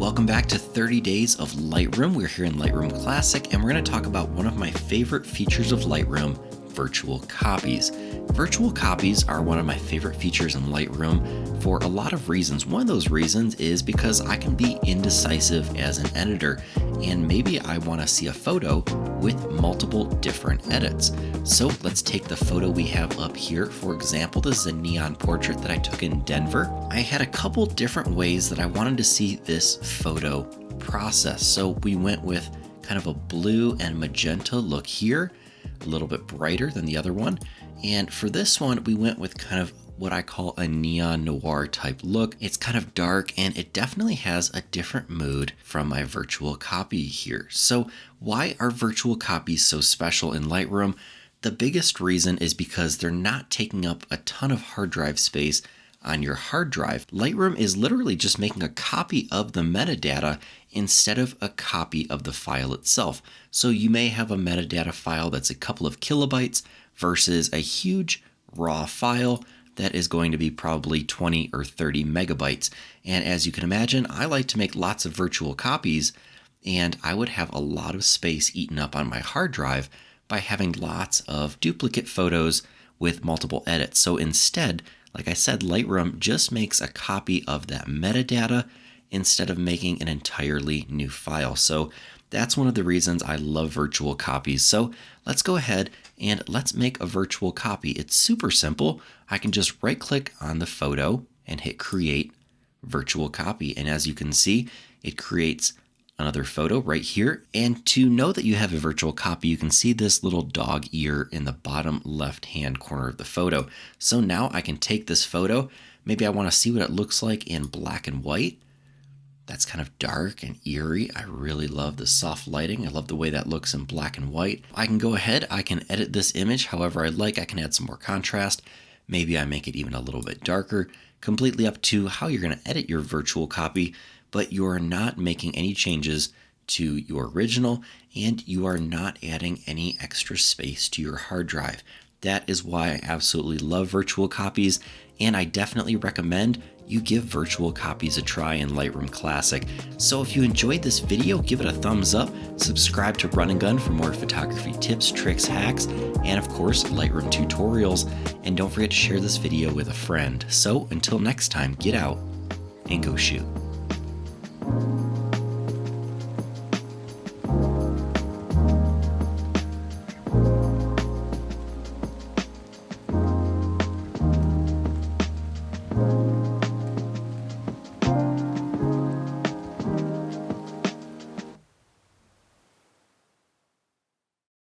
Welcome back to 30 Days of Lightroom. We're here in Lightroom Classic, and we're going to talk about one of my favorite features of Lightroom, virtual copies. Virtual copies are one of my favorite features in Lightroom for a lot of reasons. One of those reasons is because I can be indecisive as an editor, and maybe I want to see a photo with multiple different edits. So let's take the photo we have up here. For example, this is a neon portrait that I took in Denver. I had a couple different ways that I wanted to see this photo process. So we went with kind of a blue and magenta look here, a little bit brighter than the other one. And for this one, we went with kind of what I call a neon noir type look. It's kind of dark and it definitely has a different mood from my virtual copy here. So why are virtual copies so special in Lightroom? The biggest reason is because they're not taking up a ton of hard drive space on your hard drive. Lightroom is literally just making a copy of the metadata instead of a copy of the file itself. So you may have a metadata file that's a couple of kilobytes versus a huge raw file that is going to be probably 20 or 30 megabytes. And as you can imagine, I like to make lots of virtual copies, and I would have a lot of space eaten up on my hard drive by having lots of duplicate photos with multiple edits. So instead, like I said, Lightroom just makes a copy of that metadata instead of making an entirely new file. So that's one of the reasons I love virtual copies. So let's go ahead and let's make a virtual copy. It's super simple. I can just right click on the photo and hit create virtual copy. And as you can see, it creates another photo right here. And to know that you have a virtual copy, you can see this little dog ear in the bottom left-hand corner of the photo. So now I can take this photo. Maybe I want to see what it looks like in black and white. That's kind of dark and eerie. I really love the soft lighting. I love the way that looks in black and white. I can go ahead, I can edit this image however I like. I can add some more contrast. Maybe I make it even a little bit darker. Completely up to how you're going to edit your virtual copy, but you're not making any changes to your original, and you are not adding any extra space to your hard drive. That is why I absolutely love virtual copies, and I definitely recommend you give virtual copies a try in Lightroom Classic. So if you enjoyed this video, give it a thumbs up, subscribe to Run and Gun for more photography tips, tricks, hacks, and of course, Lightroom tutorials. And don't forget to share this video with a friend. So until next time, get out and go shoot.